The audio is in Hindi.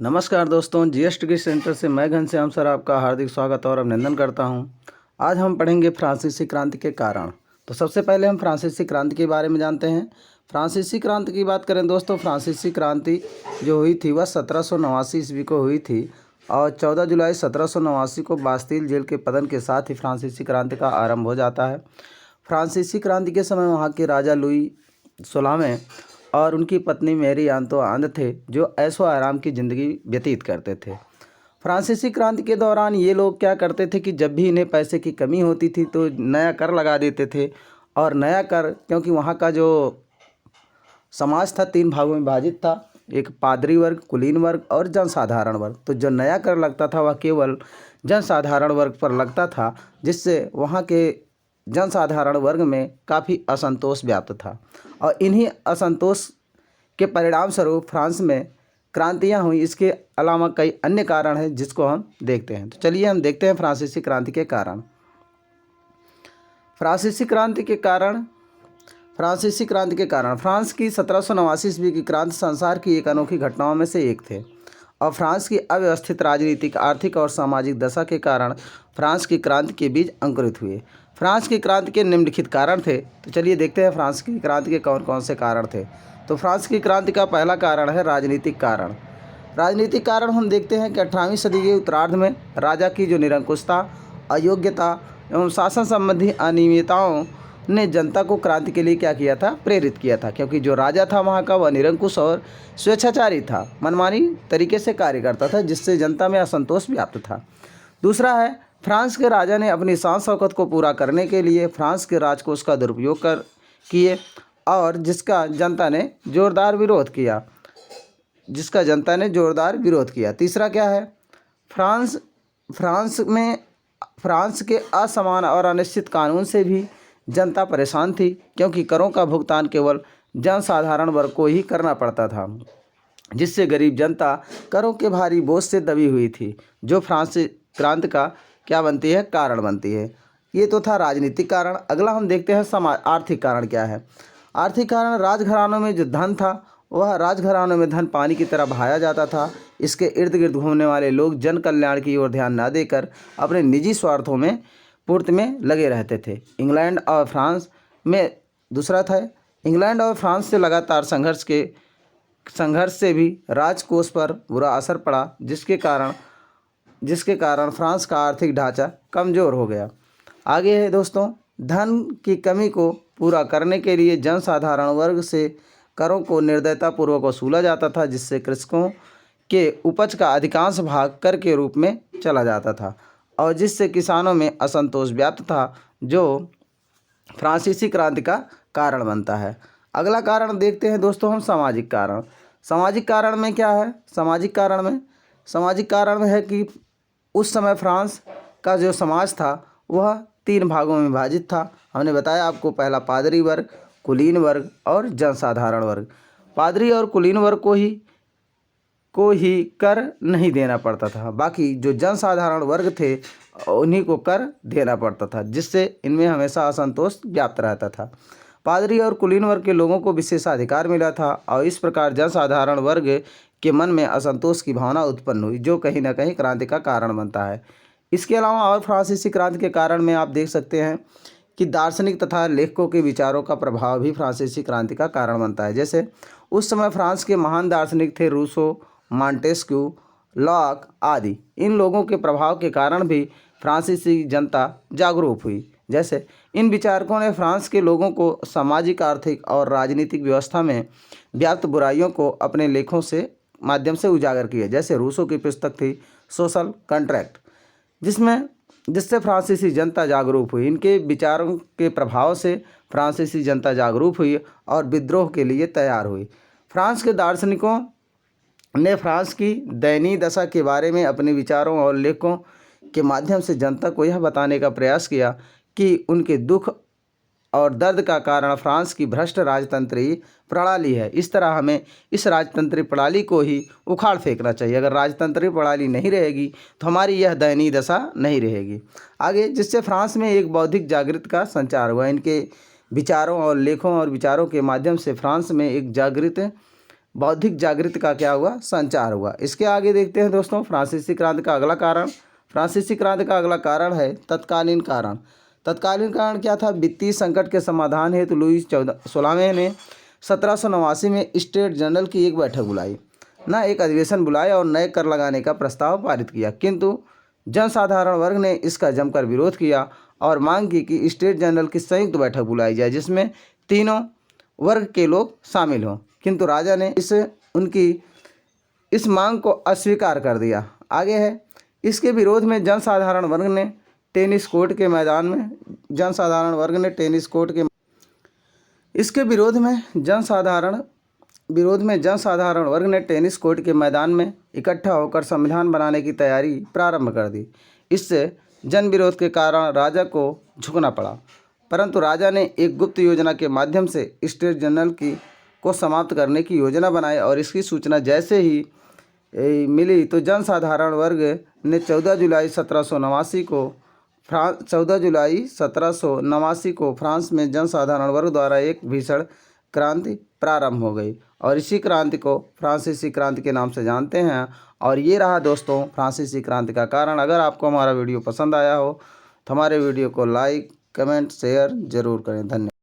नमस्कार दोस्तों, जीएस डिग्री सेंटर से मैं घनश्याम सर आपका हार्दिक स्वागत और अभिनंदन करता हूं। आज हम पढ़ेंगे फ्रांसीसी क्रांति के कारण। तो सबसे पहले हम फ्रांसीसी क्रांति के बारे में जानते हैं। फ्रांसीसी क्रांति की बात करें दोस्तों, फ्रांसीसी क्रांति जो हुई थी वह 1789 ईस्वी को हुई थी और 14 जुलाई 1789 को बास्तील जेल के पतन के साथ ही फ्रांसीसी क्रांति का आरंभ हो जाता है। फ्रांसीसी क्रांति के समय वहाँ के राजा लुई 16वें और उनकी पत्नी मैरी आंतोआन थे, जो ऐशो आराम की ज़िंदगी व्यतीत करते थे। फ्रांसीसी क्रांति के दौरान ये लोग क्या करते थे कि जब भी इन्हें पैसे की कमी होती थी तो नया कर लगा देते थे। और नया कर, क्योंकि वहाँ का जो समाज था 3 भागों में विभाजित था, एक पादरी वर्ग, कुलीन वर्ग और जनसाधारण वर्ग। तो जो नया कर लगता था वह केवल जनसाधारण वर्ग पर लगता था, जिससे वहाँ के जनसाधारण वर्ग में काफ़ी असंतोष व्याप्त था। और इन्हीं असंतोष के परिणाम स्वरूप फ्रांस में क्रांतियाँ हुई। इसके अलावा कई अन्य कारण हैं जिसको हम देखते हैं। तो चलिए हम देखते हैं फ्रांसीसी क्रांति के कारण। फ्रांसीसी क्रांति के कारण फ्रांस की 1789 ईस्वी की क्रांति संसार की एक अनोखी घटनाओं में से एक थे और फ्रांस की अव्यवस्थित राजनीतिक, आर्थिक और सामाजिक दशा के कारण फ्रांस की क्रांति के बीज अंकुरित हुए। फ्रांस की क्रांति के निम्नलिखित कारण थे। तो चलिए देखते हैं फ्रांस की क्रांति के कौन कौन से कारण थे। तो फ्रांस की क्रांति का पहला कारण है राजनीतिक कारण। राजनीतिक कारण हम देखते हैं कि 18वीं सदी के उत्तरार्ध में राजा की जो निरंकुशता, अयोग्यता एवं शासन संबंधी अनियमितताओं ने जनता को क्रांति के लिए क्या किया था, प्रेरित किया था। क्योंकि जो राजा था वहाँ का वह निरंकुश और स्वेच्छाचारी था, मनमानी तरीके से कार्य करता था, जिससे जनता में असंतोष व्याप्त था। दूसरा है, फ्रांस के राजा ने अपनी शान शौकत को पूरा करने के लिए फ्रांस के राजकोष का दुरुपयोग किए और जिसका जनता ने जोरदार विरोध किया। तीसरा क्या है, फ्रांस के असमान और अनिश्चित कानून से भी जनता परेशान थी, क्योंकि करों का भुगतान केवल जनसाधारण वर्ग को ही करना पड़ता था, जिससे गरीब जनता करों के भारी बोझ से दबी हुई थी, जो फ्रांसीसी क्रांति का क्या बनती है, कारण बनती है। ये तो था राजनीतिक कारण। अगला हम देखते हैं आर्थिक कारण क्या है। आर्थिक कारण, राजघरानों में जो धन था वह राजघरानों में धन पानी की तरह बहाया जाता था। इसके इर्द गिर्द घूमने वाले लोग जन कल्याण की ओर ध्यान न देकर अपने निजी स्वार्थों में पूर्ति में लगे रहते थे। इंग्लैंड और फ्रांस से लगातार संघर्ष से भी राजकोष पर बुरा असर पड़ा, जिसके कारण फ्रांस का आर्थिक ढांचा कमज़ोर हो गया। आगे है दोस्तों, धन की कमी को पूरा करने के लिए जनसाधारण वर्ग से करों को निर्दयतापूर्वक वसूला जाता था, जिससे कृषकों के उपज का अधिकांश भाग कर के रूप में चला जाता था और जिससे किसानों में असंतोष व्याप्त था, जो फ्रांसीसी क्रांति का कारण बनता है। अगला कारण देखते हैं दोस्तों हम सामाजिक कारण। सामाजिक कारण में क्या है, सामाजिक कारण में है कि उस समय फ्रांस का जो समाज था वह 3 भागों में विभाजित था। हमने बताया आपको, पहला पादरी वर्ग, कुलीन वर्ग और जनसाधारण वर्ग। पादरी और कुलीन वर्ग को ही कर नहीं देना पड़ता था, बाकी जो जनसाधारण वर्ग थे उन्हीं को कर देना पड़ता था, जिससे इनमें हमेशा असंतोष व्याप्त रहता था। पादरी और कुलीन वर्ग के लोगों को विशेषाधिकार मिला था और इस प्रकार जनसाधारण वर्ग के मन में असंतोष की भावना उत्पन्न हुई, जो कहीं ना कहीं क्रांति का कारण बनता है। इसके अलावा और फ्रांसीसी क्रांति के कारण में आप देख सकते हैं कि दार्शनिक तथा लेखकों के विचारों का प्रभाव भी फ्रांसीसी क्रांति का कारण बनता है। जैसे उस समय फ्रांस के महान दार्शनिक थे रूसो, मॉन्टेस्क्यू, लॉक आदि। इन लोगों के प्रभाव के कारण भी फ्रांसीसी जनता जागरूक हुई। जैसे इन विचारकों ने फ्रांस के लोगों को सामाजिक, आर्थिक और राजनीतिक व्यवस्था में व्याप्त बुराइयों को अपने लेखों से माध्यम से उजागर किया। जैसे रूसो की पुस्तक थी सोशल कॉन्ट्रैक्ट, जिससे फ्रांसीसी जनता जागरूक हुई। इनके विचारों के प्रभाव से फ्रांसीसी जनता जागरूक हुई और विद्रोह के लिए तैयार हुई। फ्रांस के दार्शनिकों ने फ्रांस की दयनीय दशा के बारे में अपने विचारों और लेखों के माध्यम से जनता को यह बताने का प्रयास किया कि उनके दुख और दर्द का कारण फ्रांस की भ्रष्ट राजतंत्री प्रणाली है। इस तरह हमें इस राजतंत्री प्रणाली को ही उखाड़ फेंकना चाहिए। अगर राजतंत्री प्रणाली नहीं रहेगी तो हमारी यह दयनीय दशा नहीं रहेगी। आगे, जिससे फ्रांस में एक बौद्धिक जागृति का संचार हुआ। इनके विचारों और लेखों और विचारों के माध्यम से फ्रांस में एक जागृत बौद्धिक जागृति का क्या हुआ, संचार हुआ। इसके आगे देखते हैं दोस्तों फ्रांसीसी क्रांति का अगला कारण। फ्रांसीसी क्रांति का अगला कारण है तत्कालीन कारण। तत्कालीन कारण क्या था? वित्तीय संकट के समाधान हेतु लुई 16वें ने 1789 में स्टेट जनरल की एक बैठक बुलाई, एक अधिवेशन बुलाया और नए कर लगाने का प्रस्ताव पारित किया, किंतु जनसाधारण वर्ग ने इसका जमकर विरोध किया और मांग की कि स्टेट जनरल की संयुक्त बैठक बुलाई जाए जिसमें तीनों वर्ग के लोग शामिल हों, किंतु राजा ने उनकी इस मांग को अस्वीकार कर दिया। आगे है, इसके विरोध में जनसाधारण वर्ग ने टेनिस कोर्ट के मैदान में इसके विरोध में जनसाधारण वर्ग ने टेनिस कोर्ट के मैदान में इकट्ठा होकर संविधान बनाने की तैयारी प्रारंभ कर दी। इससे जन विरोध के कारण राजा को झुकना पड़ा, परंतु राजा ने एक गुप्त योजना के माध्यम से स्टेट जनरल को समाप्त करने की योजना बनाई और इसकी सूचना जैसे ही मिली तो जनसाधारण वर्ग ने 14 जुलाई 1789 को फ्रांस में जनसाधारण वर्ग द्वारा एक भीषण क्रांति प्रारंभ हो गई और इसी क्रांति को फ्रांसीसी क्रांति के नाम से जानते हैं। और ये रहा दोस्तों फ्रांसीसी क्रांति का कारण। अगर आपको हमारा वीडियो पसंद आया हो तो हमारे वीडियो को लाइक, कमेंट, शेयर जरूर करें। धन्यवाद।